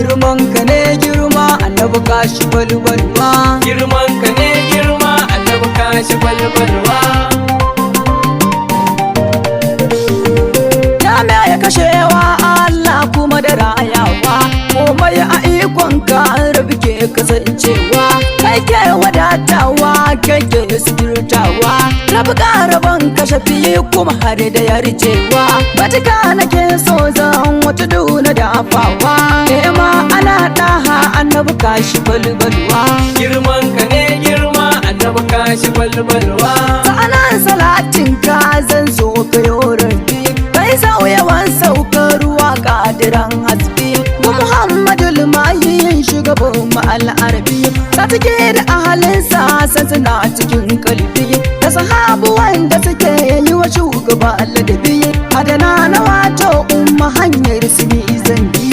girman ka ne girma annabi kashi balbalwa girman ka ne girma annabi kashi balbalwa ya me ya kashewa Allah kuma da rayawa komai a ikonka rabi ke kasancewa kai ke wadatawa kai ke suturtawa rabi karaban kashafi kuma har da yarjewa batika nake so zan wata duna da afawa ma ana daha annabi kashi balbalwa girman ka ne girma annabi kashi balbalwa sa'anan salatin ka zan so ka yorafi kai sauyawan saukar ruwa kadiran hasbi ga Muhammadul mayin shugaban ma'al'arabi ta take da ahalinsa suna cikin kalbi da sahabu wanda suke yi wa shugaba ladabi adana na wato umma hanyar su ni zambi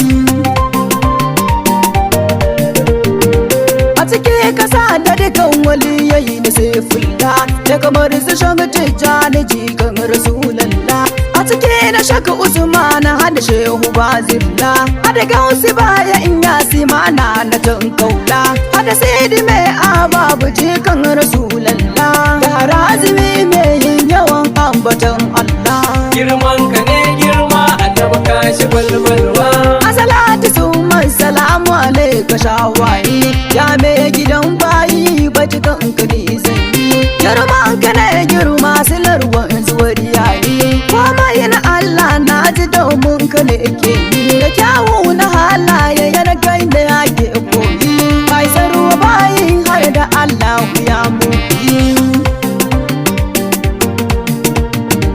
a cike kasa da dukan waliyayi da sai fulla da kamar su shanga tijjani jikan rasulallah a cike na shaka usman hada shehu bazilla hada gausi baya in yasi mana na tankaula hada sidi mai ababu jikan rasulallah da razimi mai yin yawan ambatan Allah girman ka ne girma annabi kashi balbalwa asalatu summa salamu alayka shawayi ya mai gidan bayi baci kanka ne sanyi girman ka ne girma silarwan zuwar yayi komai na Allah na ji domin ka ne ke yi da kyawu na halaye yana kai da yake koyi kai sarwa bayi har da Allah ya muki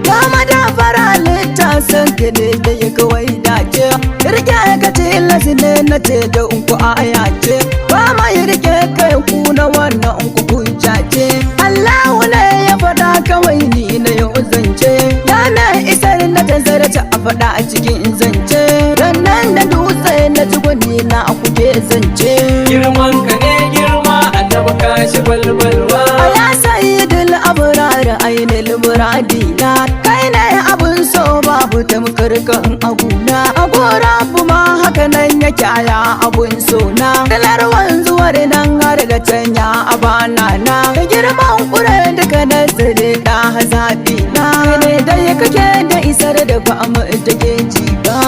kama da fara littasan ka ne da ya kawai dace rike ka tilasi ne na ce da unku aya ce ba mai rike kai ku na wannan unku hujja ce Allah ne ya faɗa kawai ni na yau zance ya na isar na tazarta a faɗa a cikin zance rannan da dutse na tuguni na kuke zance girman ka ne girma annabi kashi balbalwa ya sayyidul abrar ainul muradina kai ne abun so babu tamkar kan abuna agora ma haka nan yake aya abun so na dalar wanzuwar nan har da canya abana na da girman kure duka na tsire da hazabi na ne dai kake da isar da ba mu take ji ba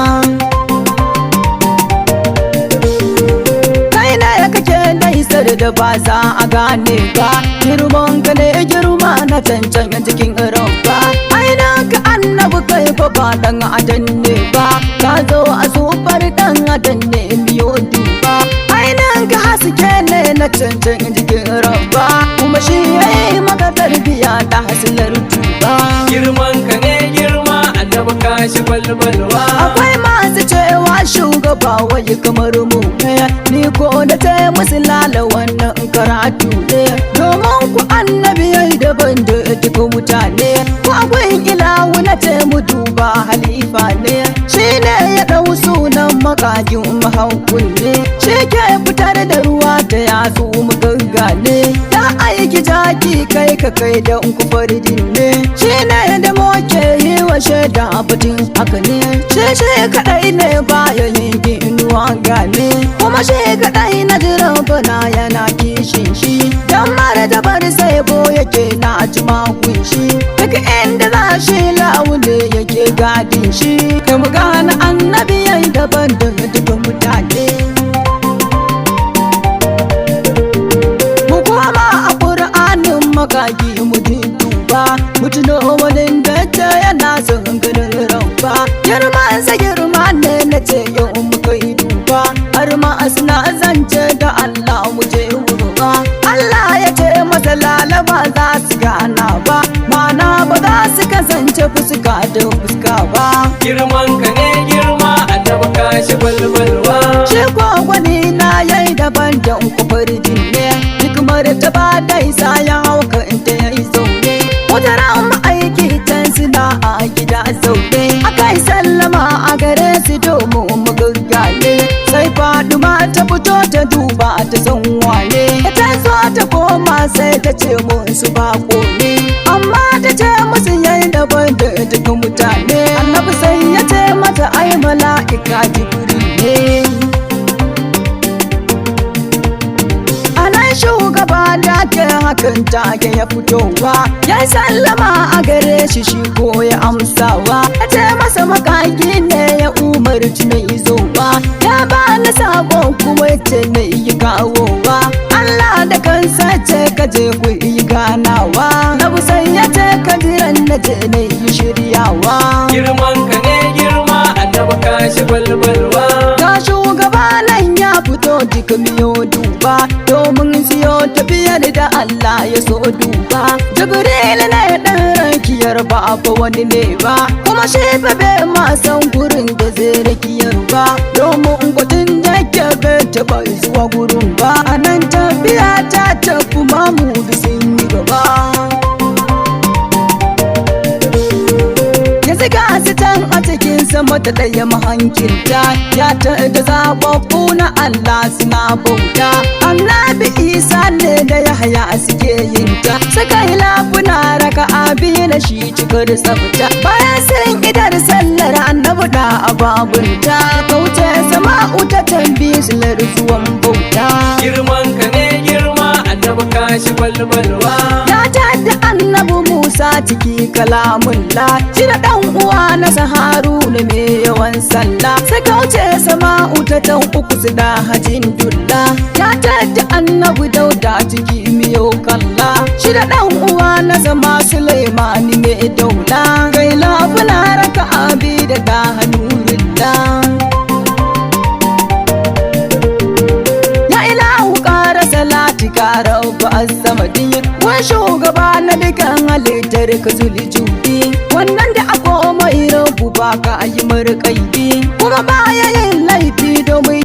kai ne kake da isar da ba za a gane ka girman ka ne girma na cancan cikin ranka aina ka annabi kai fa ba dan adan ne ba ka zo a sufar dan adan ne biyo duba aina ka haske ne na cancan cikin ranka kuma shi yayi maka tarbiya da hasilar tuba girman ka ne girma annabi kashi balbalwa akwai masu cewa shugaba wai kamar mu ni ko da ta musu lala wannan karatu ne domin ku annabi yayi daban da duk mutane ko akwai ilahu na ce mu duba halifa ne shi ne ya dau sunan makajin mahaukun ne shi ke fitar da ruwa ta yatsu mu gaggane ya aiki jaki kai ka kai da ku faridin ne shi ne da moke yi wa shaida batun haka ne shi kadai ne baya yin inuwa gane kuma shi kadai na jiran bana yana kishin shi dan mara da bar sai bo yake na jima kunshi duk inda za shi lawule yake gadin shi kuma gane annabi yayi daban da duk mutane mu koma a Qur'anin magagi mu duba mutuno wani da ta yana son ganin ramba girma ne na ce yau muka yi duba har ma asna zance da Allah mu je wuruwa Allah ya ce masa lalaba za su gana ba mana ba za su kasance fuska da fuska ba girman ka ne girma annabi kashi balbalwa shi ko gwani na yayi daban da ku farjin ne duk mara ta ba da isa ya hauka inda yayi zaune wata ran ma'aiki can suna a gida zaune akai sallama a gare su domin mu gaggane sai Faduma ta fito ta duba ta san wane ta zo ta koma sai ta ce musu bako ne amma ta ce musu yayi daban da dukkan mutane annabi sai ya ce mata ai mala'ika Jibril ne take ya fitowa ya sallama a gare shi shi ko ya amsawa ya ce masa makaki ne ya umarci na izowa ya bani sako kuma ya ce na yi kawowa Allah da kansa ce ka je ku yi ganawa na busan ya ce ka jiran na je na yi shiryawa girman ka ne girma annabi ka shi balbalwa ga shugaba nan ya fito duka miyo duba domin siyo tafiyar da Allah ya so duba Jibril na ya dan rakiyar ba fa wani ne ba kuma shi fa bai ma san gurin da zai rakiyar ba domin gudun da ke bai taba zuwa gurin ba anan tafiya ta tafi mamu bisin yi gaba ga su can a cikin sama ta ɗaya mahankinta ya ta da zaɓaɓɓu na Allah suna bauta annabi Isa ne da Yahaya suke yinta suka yi lafuna raka abi na shi cikar tsafta bayan sun idar sallar annabi da ababunta kauce sama'u ta tambi silar zuwan bauta girman ka ne girma annabi ka shi balbalwa ya tada annabi Musa ciki kalamullah shi da ɗan uwa na saharu ne mai yawan sallah sai kauce sama'u ta tan uku su da hajin dulla ya tada annabi dauda ciki miyo kalla shi da ɗan uwa na zama sulaimani mai daula kai lafuna raka abi da da hannulillah salati kara ba asamadi wai shugaba na dukan halittar ka zuli judi wannan da aka mai rabu ba ka yi marƙaidi kuma baya yin laifi domin